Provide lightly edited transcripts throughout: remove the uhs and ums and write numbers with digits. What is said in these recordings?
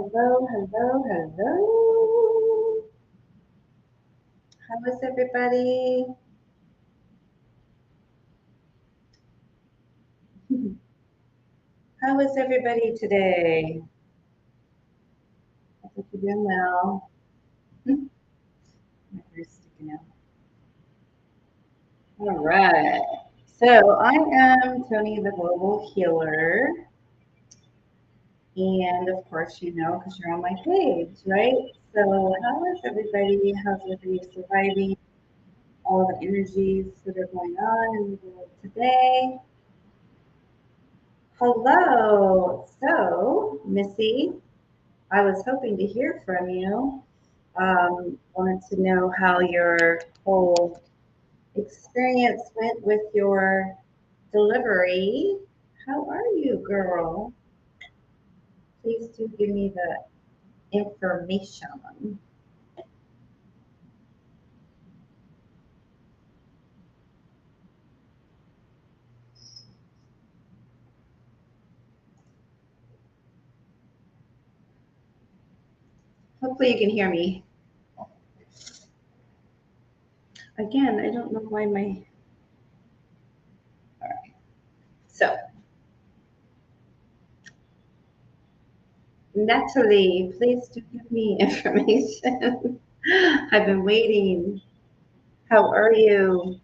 Hello, hello, hello. How is everybody? How is everybody today? I hope you're doing well. My hair's sticking out. All right. So I am Tony the Global Healer. And of course, you know, because you're on my page, right? So how is everybody? How's everybody surviving all the energies that are going on in the world today? Hello. So, Missy, I was hoping to hear from you. Wanted to know how your whole experience went with your delivery. How are you, girl? Please do give me the information. Hopefully you can hear me. Again, I don't know why my... All right. So, Natalie, please do give me information. I've been waiting. How are you?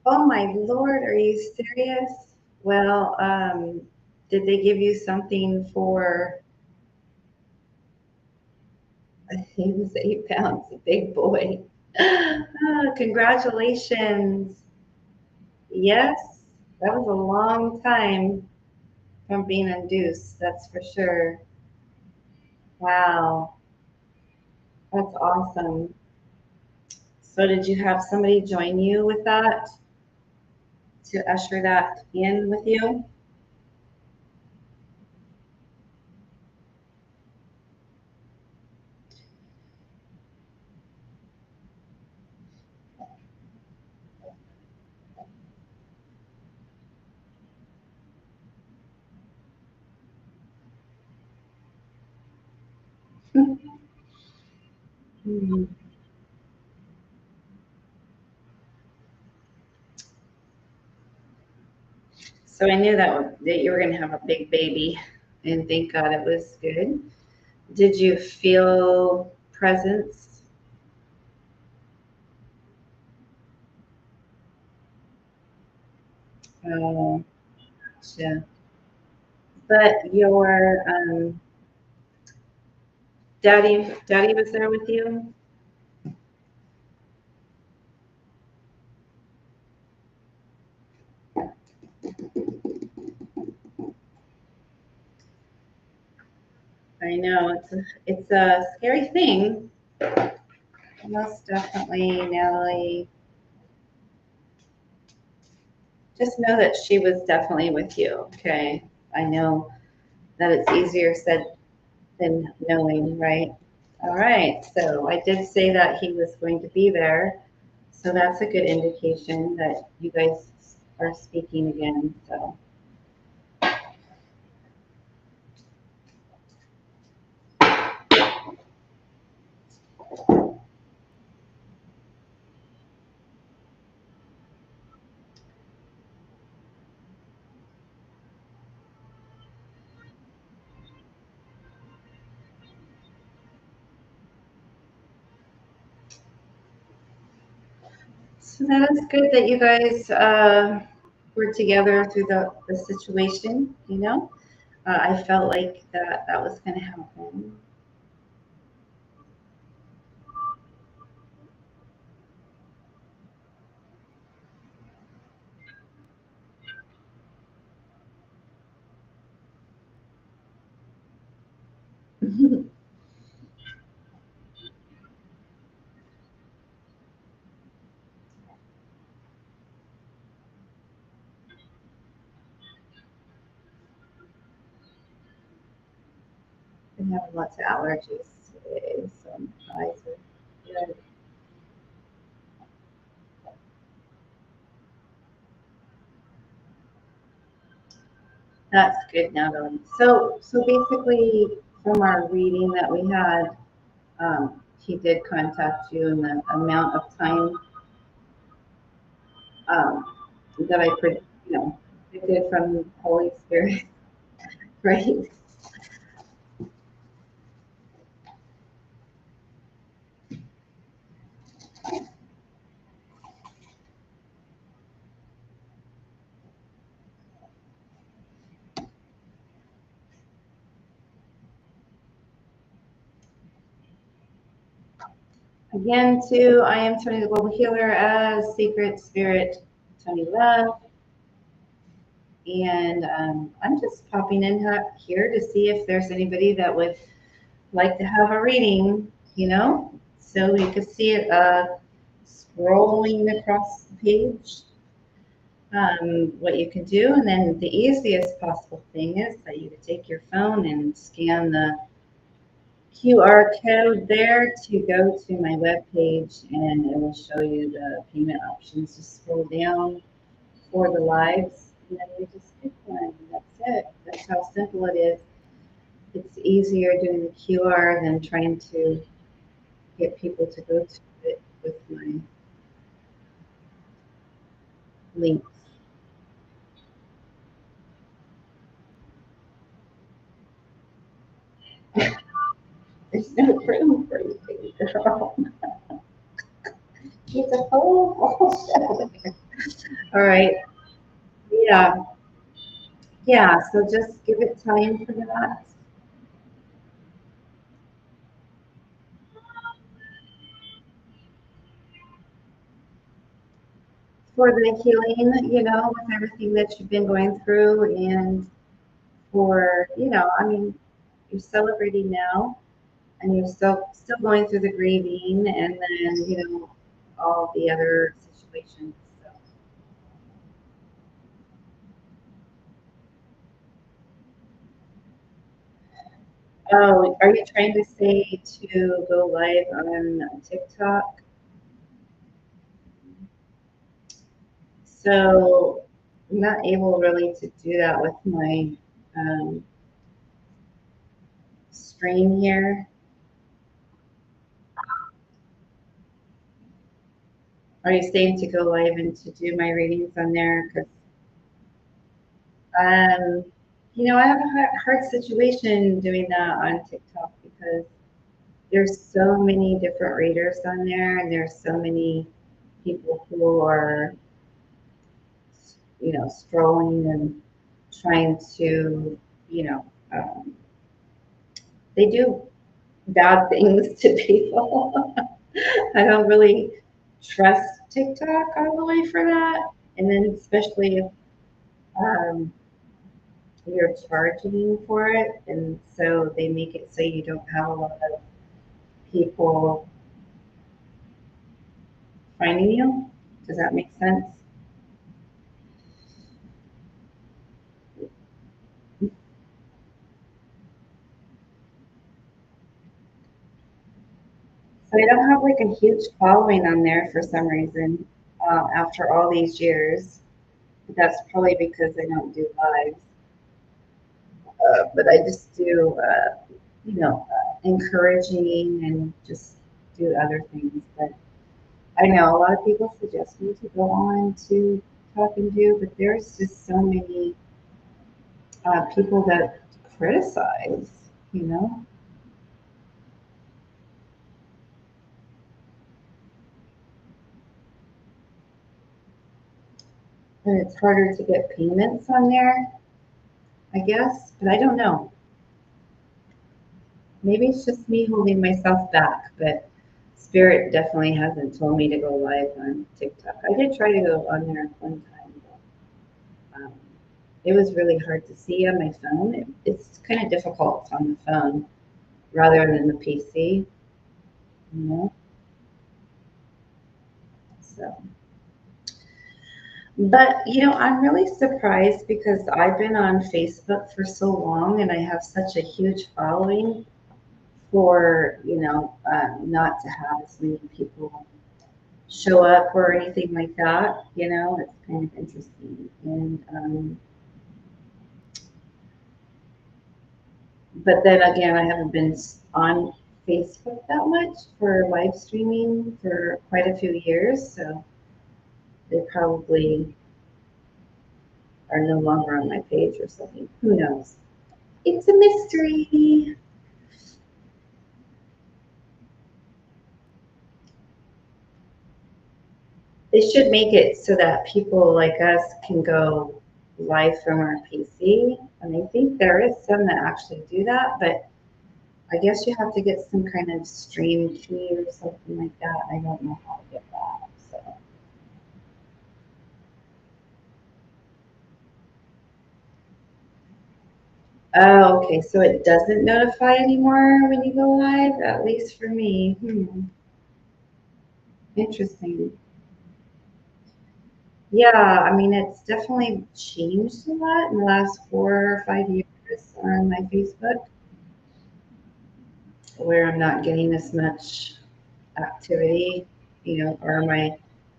Oh my Lord, are you serious? Well, did they give you something for, I think it was 8 pounds, a big boy. Congratulations. Yes, that was a long time from being induced, that's for sure. Wow, that's awesome. So did you have somebody join you with that to usher that in with you? Mhm. So I knew that you were going to have a big baby, and thank God it was good. Did you feel presence? Oh, gotcha. But your daddy was there with you? I know it's a scary thing. Most definitely, Natalie. Just know that she was definitely with you. Okay, I know that it's easier said than knowing, right? All right. So I did say that he was going to be there. So that's a good indication that you guys are speaking again. So, so that is good that you guys were together through the situation. You know, I felt like that was going to happen. I'm having lots of allergies today, so my eyes are good. That's good, Natalie. So basically, from our reading that we had, he did contact you, and the amount of time um, that predicted from Holy Spirit, right? Again, too, I am Tony the Global Healer as Secret Spirit Tony Love. And I'm just popping in here to see if there's anybody that would like to have a reading, so you can see it scrolling across the page, what you can do. And then the easiest possible thing is that you can take your phone and scan the QR code there to go to my webpage, and it will show you the payment options. Just scroll down for the lives, and then you just pick one. That's it. That's how simple it is. It's easier doing the QR than trying to get people to go to it with my links. There's no room for you, baby girl. It's a whole show. All right. Yeah. Yeah. So just give it time for that. For the healing, with everything that you've been going through, and for, I mean, you're celebrating now, and you're still going through the grieving, and then, all the other situations. So. Oh, are you trying to say to go live on TikTok? So I'm not able really to do that with my um, screen here. Are you saying to go live and to do my readings on there? Because um, I have a hard situation doing that on TikTok because there's so many different readers on there, and there's so many people who are, strolling and trying to, you know, um, they do bad things to people. I don't really trust TikTok all the way for that. And then especially if um, you're charging for it, and so they make it so you don't have a lot of people finding you. Does that make sense? So I don't have like a huge following on there for some reason after all these years. But that's probably because I don't do lives. But I just do, encouraging and just do other things. But I know a lot of people suggest me to go on to talk and do, but there's just so many people that criticize, you know, and it's harder to get payments on there, I guess. But I don't know. Maybe it's just me holding myself back, but Spirit definitely hasn't told me to go live on TikTok. I did try to go on there one time, but it was really hard to see on my phone. It's kind of difficult on the phone rather than the PC, you know. So, but I'm really surprised because I've been on Facebook for so long and I have such a huge following. for, not to have as many people show up or anything like that. It's kind of interesting. And but then again, I haven't been on Facebook that much for live streaming for quite a few years, so they probably are no longer on my page or something. Who knows? It's a mystery. They should make it so that people like us can go live from our PC. And I think there is some that actually do that, but I guess you have to get some kind of stream key or something like that. I don't know how to get that. So. Oh, okay. So it doesn't notify anymore when you go live, at least for me. Interesting. Yeah, I mean, it's definitely changed a lot in the last 4 or 5 years on my Facebook, where I'm not getting as much activity, or my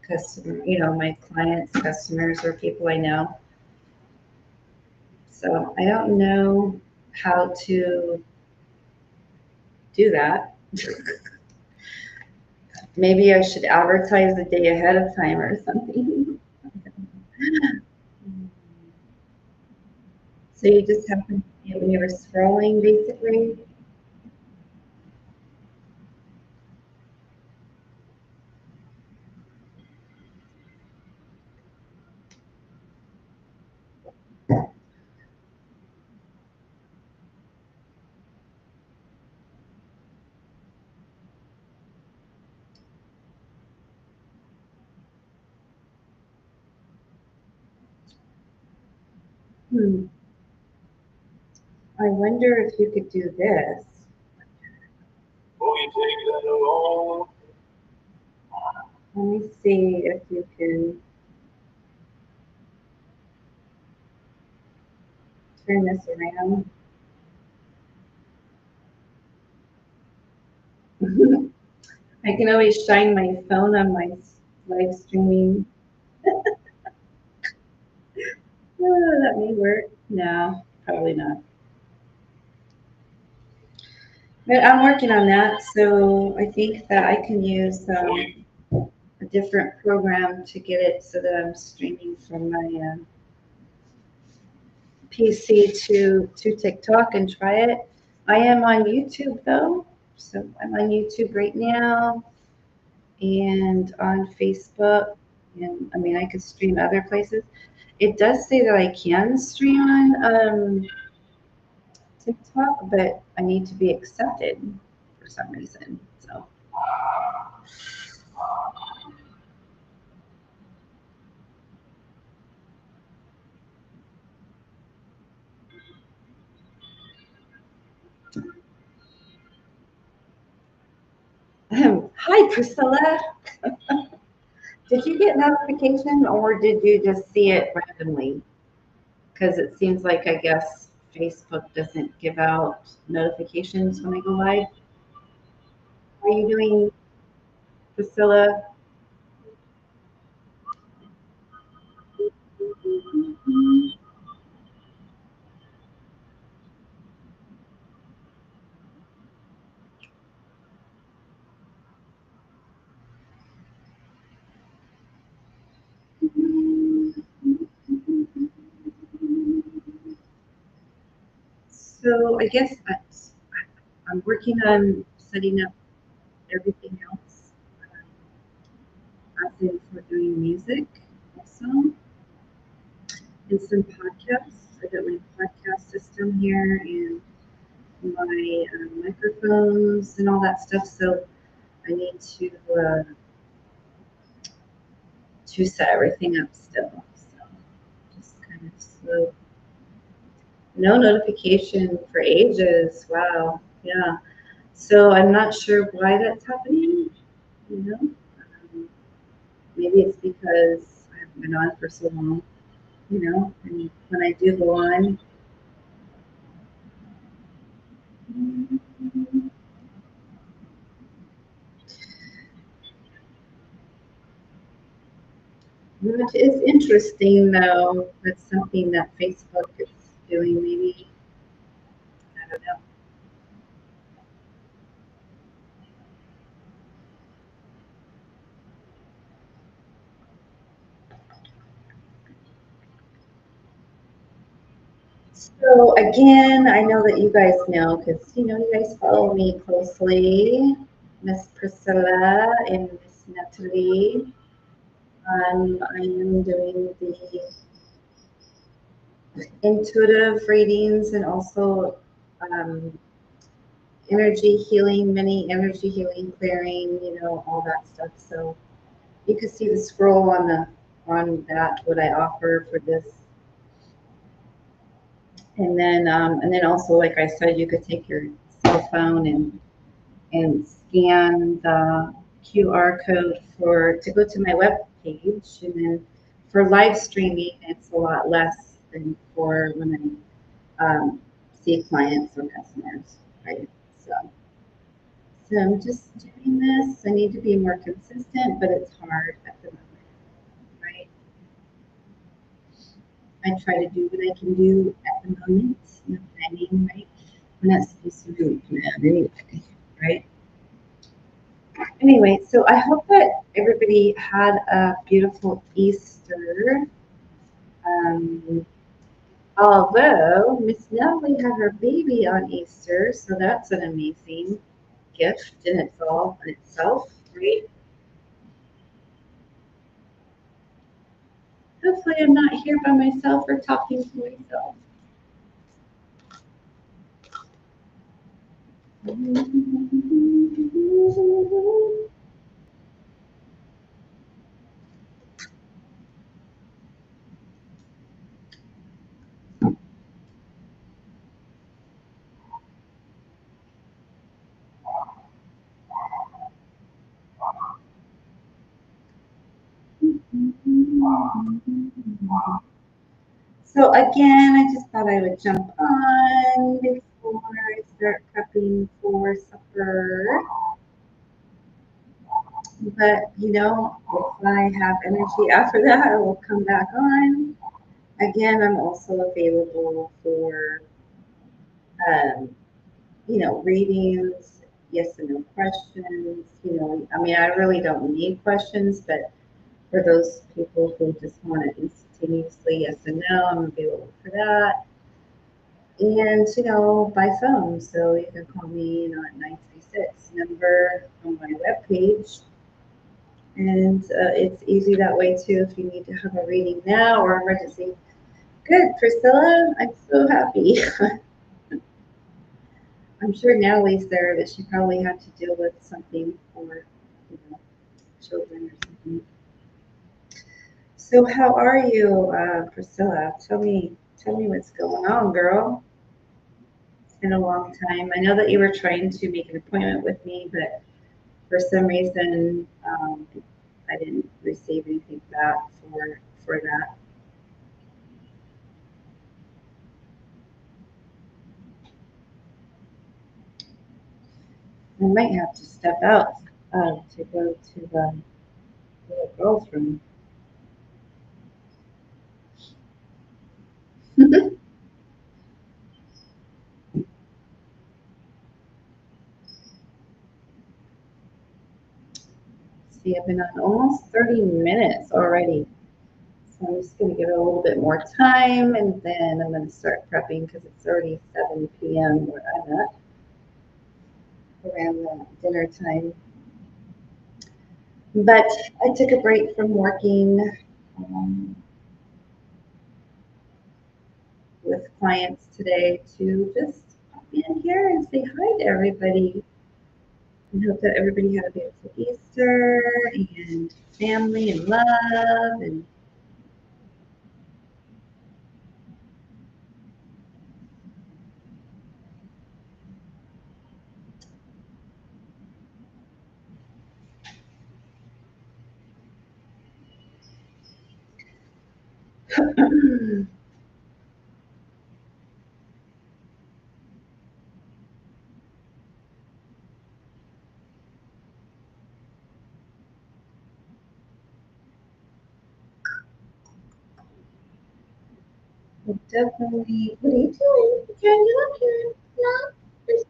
customer, my clients, customers, or people I know. So I don't know how to do that. Maybe I should advertise the day ahead of time or something. So you just happen to see it when you were scrolling, basically. Hmm. I wonder if you could do this. Let me see if you can turn this around. I can always shine my phone on my live streaming. Oh, that may work. No, probably not. But I'm working on that, so I think that I can use a different program to get it so that I'm streaming from my PC to TikTok and try it. I am on YouTube though, so I'm on YouTube right now and on Facebook, and I mean I could stream other places. It does say that I can stream on TikTok, but I need to be accepted for some reason. So hi Priscilla. Did you get notification or did you just see it randomly? Because it seems like I guess Facebook doesn't give out notifications when I go live. How are you doing, Priscilla? So I guess I'm working on setting up everything else, as in for doing music also, and some podcasts. I got my podcast system here and my microphones and all that stuff. So I need to set everything up still. So just kind of slow. No notification for ages. Wow. Yeah. So I'm not sure why that's happening. You know, maybe it's because I haven't been on for so long. And when I do go on, Which is interesting, though. That's something that Facebook is doing. Maybe, I don't know. So again, I know that you guys know because you guys follow me closely, Miss Priscilla and Miss Natalie. I am doing the intuitive readings and also um, energy healing, mini energy healing, clearing, all that stuff. So you can see the scroll on that what I offer for this, and then also like I said, you could take your cell phone and scan the QR code for to go to my web page, and then for live streaming, it's a lot less than for when I see clients or customers, right? So I'm just doing this. I need to be more consistent, but it's hard at the moment, right? I try to do what I can do at the moment, no planning, right? I'm not supposed to really plan anyway, right? Anyway, so I hope that everybody had a beautiful Easter. Um, Although Miss Natalie had her baby on Easter, so that's an amazing gift in itself, right? Hopefully, I'm not here by myself or talking to myself. So again, I just thought I would jump on before I start prepping for supper. But if I have energy after that, I will come back on. Again, I'm also available for um, readings, yes and no questions. I mean, I really don't need questions, but for those people who just want it instantaneously, yes and no, I'm available for that. And, by phone. So you can call me, at 936 number on my webpage. And it's easy that way too if you need to have a reading now or emergency. Good, Priscilla. I'm so happy. I'm sure Natalie's there, but she probably had to deal with something for children or something. So how are you, Priscilla? Tell me what's going on, girl. It's been a long time. I know that you were trying to make an appointment with me, but for some reason, I didn't receive anything back for that. I might have to step out to go to the little girl's room. See, I've been on almost 30 minutes already. So I'm just going to give it a little bit more time, and then I'm going to start prepping because it's already 7 p.m. where I'm at, around the dinner time. But I took a break from working with clients today to just pop in here and say hi to everybody. And hope that everybody had a beautiful Easter and family and love and Definitely. What are you doing? Karen, you up here? No? There's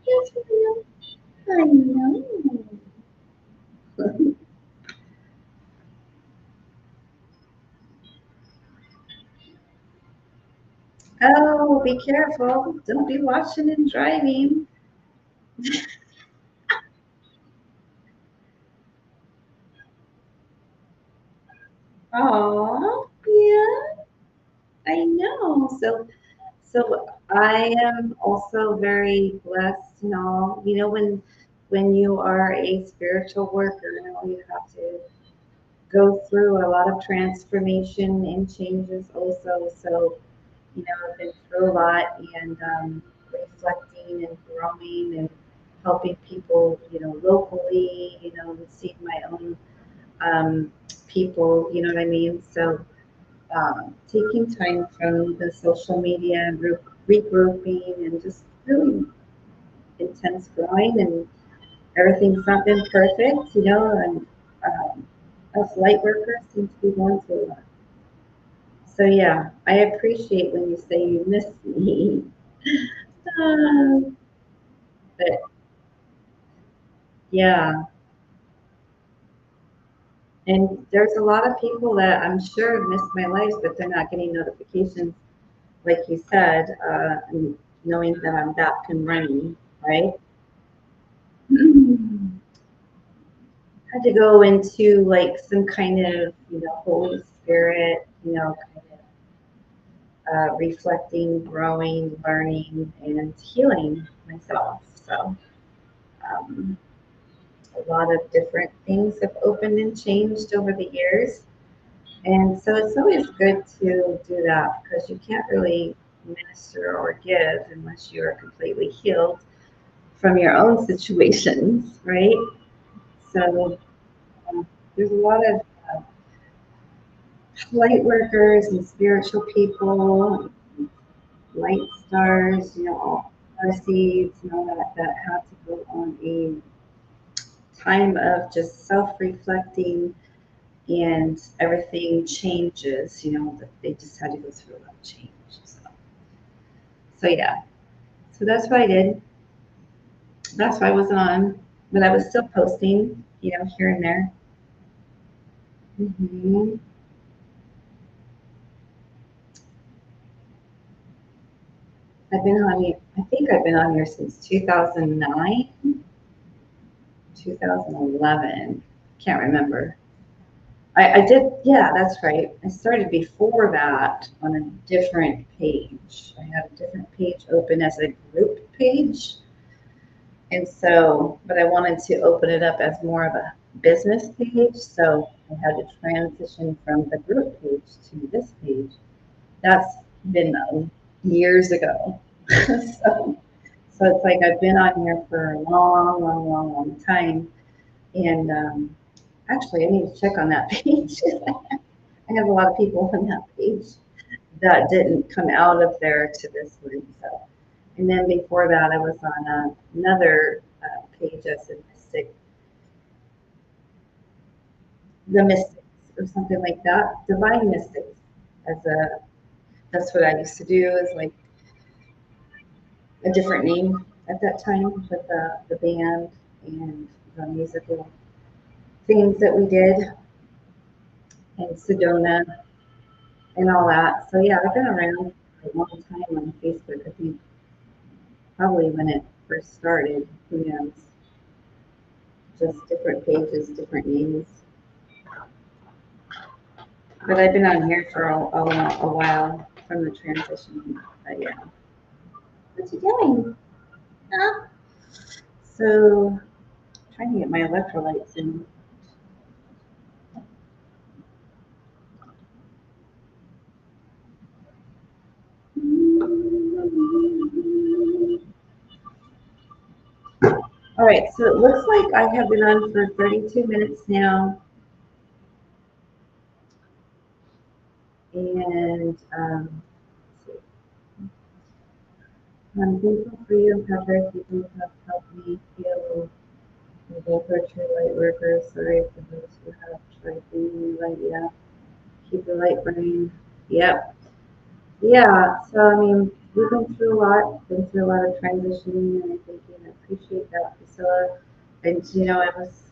yes for you. I know. Oh, be careful. Don't be watching and driving. Oh, yeah, I know. So I am also very blessed and all. You know, when you are a spiritual worker, you know, you have to go through a lot of transformation and changes also. So, you know, I've been through a lot and reflecting and growing and helping people, you know, locally, you know, seeing my own people, you know what I mean? So, taking time from the social media and regrouping and just really intense growing and everything's not been perfect, you know, and us light workers seem to be going through a lot. So yeah, I appreciate when you say you miss me. Um, but yeah, and there's a lot of people that I'm sure miss my lives, but they're not getting notifications, like you said, and knowing that I'm back and running, right? Had to go into like some kind of, you know, Holy Spirit, you know, kind of reflecting, growing, learning, and healing myself. So um, a lot of different things have opened and changed over the years. And so it's always good to do that because you can't really minister or give unless you are completely healed from your own situations, right? So there's a lot of light workers and spiritual people, light stars, you know, all our seeds and all that that had to go on a time of just self-reflecting and everything changes, you know, that they just had to go through a lot of change. So yeah, so that's what I did. That's why I wasn't on, but I was still posting, you know, here and there. hmm I've been on here, I think I've been on here since 2009, 2011. Can't remember. I did, yeah, that's right. I started before that on a different page. I had a different page open as a group page. And so, but I wanted to open it up as more of a business page. So I had to transition from the group page to this page. That's been years ago. So it's like I've been on here for a long, long, long, long time. And actually, I need to check on that page. I have a lot of people on that page that didn't come out of there to this one. So, and then before that, I was on another page as a mystic, the mystics or something like that, divine mystics. As a that's what I used to do. Is like a different name at that time with the band and the musical things that we did in Sedona and all that. So yeah, I've been around for a long time on Facebook. I think probably when it first started. Who knows? Just different pages, different names. But I've been on here for a while from the transition. But yeah. What you doing? Huh? So trying to get my electrolytes in. All right, so it looks like I have been on for 32 minutes now, and I'm thankful for you and Patrick. You both have helped me feel we both are true light workers. Sorry for those who have tried being light. Yeah, keep the light burning. Yep. Yeah, so I mean, we've been through a lot of transitioning, and I think I appreciate that, Priscilla. And I was,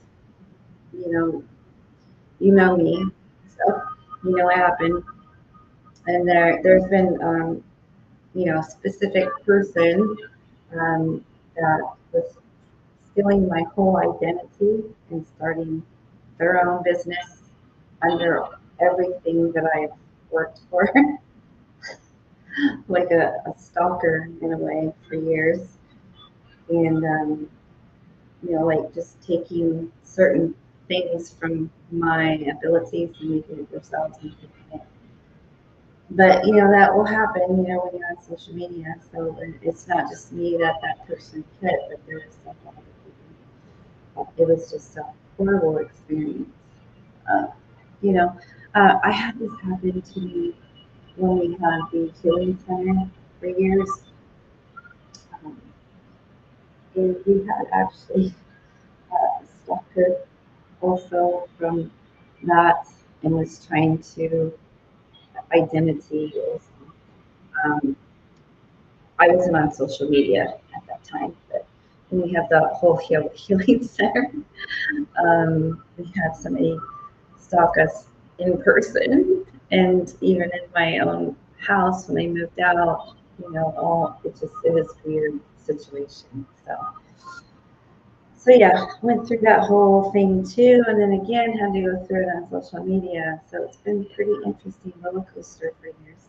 you know, you know me, so what happened. And there's been, a specific person that was stealing my whole identity and starting their own business under everything that I've worked for, like a stalker in a way for years. And, like just taking certain things from my abilities and making it themselves and taking it. But, that will happen, when you're on social media. So it's not just me that that person hit, but there's several other people. It was just a horrible experience. Uh, you know, I had this happen to me when we had the healing center for years. Um, and we had actually a stalker also from that and was trying to identity. Um, I wasn't on social media at that time, but when we had the whole healing center, we had somebody stalk us in person, and even in my own house when I moved out. All it was a weird situation. So yeah, went through that whole thing too, and then again had to go through it on social media. So it's been pretty interesting roller coaster for years.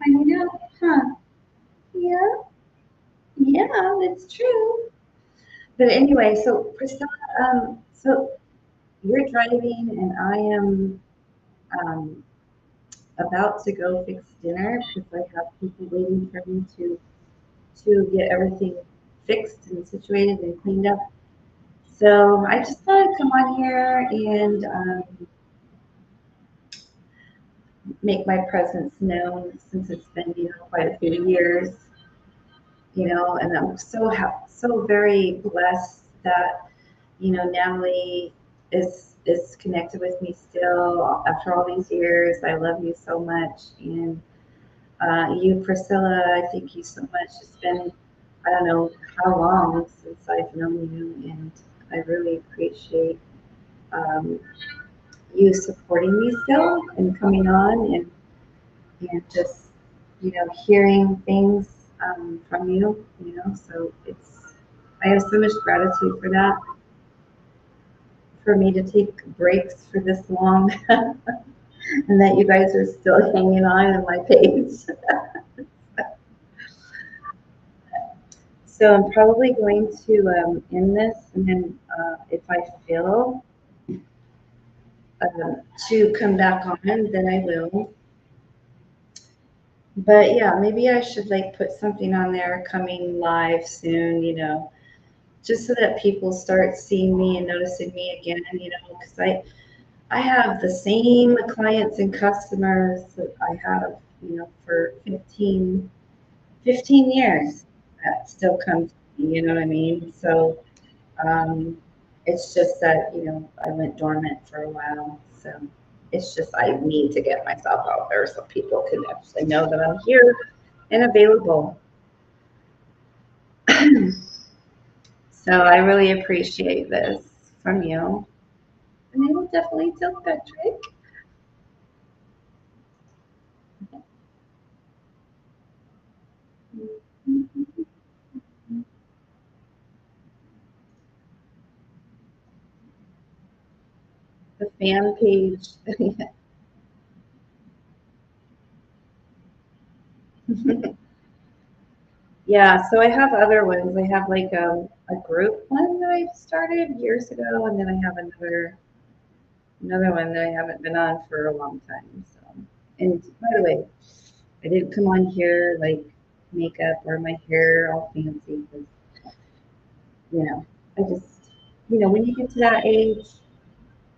I know, huh? Yeah, yeah, that's true. But anyway, so Priscilla, so you're driving, and I am um, about to go fix dinner because I have people waiting for me to get everything fixed and situated and cleaned up. So I just thought I'd come on here and make my presence known since it's been quite a few years. And I'm so very blessed that Natalie is connected with me still after all these years. I love you so much, and you, Priscilla, I thank you so much. It's been I don't know how long since I've known you, and I really appreciate um, you supporting me still and coming on and just hearing things from you. So I have so much gratitude for that. For me to take breaks for this long, and that you guys are still hanging on my page. So I'm probably going to end this, and then if I feel uh, to come back on, then I will. But yeah, maybe I should like put something on there coming live soon, just so that people start seeing me and noticing me again, because I have the same clients and customers that I have, for 15 years that still come to me, you know what I mean? So um, it's just that, I went dormant for a while. So it's just I need to get myself out there so people can actually know that I'm here and available. So I really appreciate this from you. And I will definitely tell Patrick. The fan page. Yeah, so I have other ones. I have like a group one that I started years ago, and then I have another one that I haven't been on for a long time. So, and by the way, I didn't come on here like makeup or my hair all fancy because I just when you get to that age,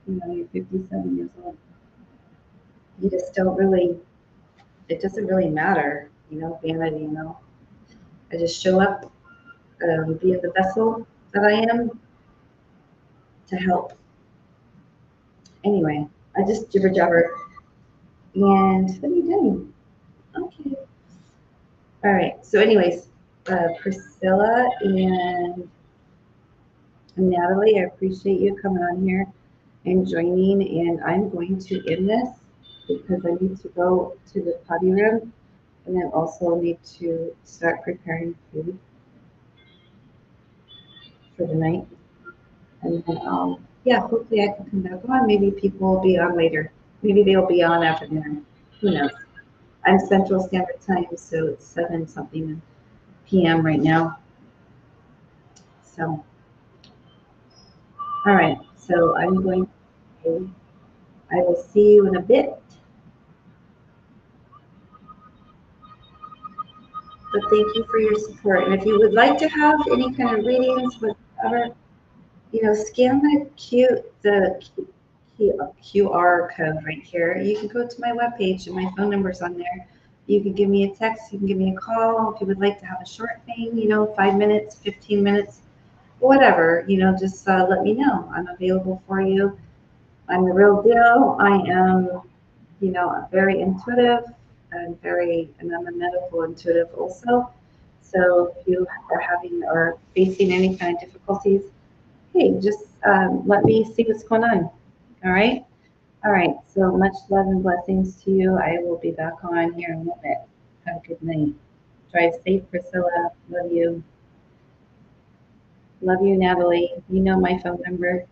you're 57 years old, you just don't really. It doesn't really matter, vanity. I just show up, being the vessel that I am to help. Anyway, I just jibber jabber. And what are you doing? Okay. All right. So anyways, Priscilla and Natalie, I appreciate you coming on here and joining. And I'm going to end this because I need to go to the potty room and then also need to start preparing food for the night. And then, yeah, hopefully I can come back on. Maybe people will be on later. Maybe they'll be on after dinner. Who knows? I'm Central Standard Time, so it's 7 something p.m. right now. So, all right. So I'm going to, I will see you in a bit. But thank you for your support. And if you would like to have any kind of readings, whatever, scan the QR code right here. You can go to my webpage and my phone number's on there. You can give me a text, you can give me a call if you would like to have a short thing, 5 minutes, 15 minutes, whatever, just let me know. I'm available for you. I'm the real deal. I am, very intuitive and I'm a medical intuitive also. So if you are having or facing any kind of difficulties, hey, just let me see what's going on. All right. All right. So much love and blessings to you. I will be back on here in a little bit. Have a good night. Drive safe, Priscilla. Love you. Love you, Natalie. You know my phone number.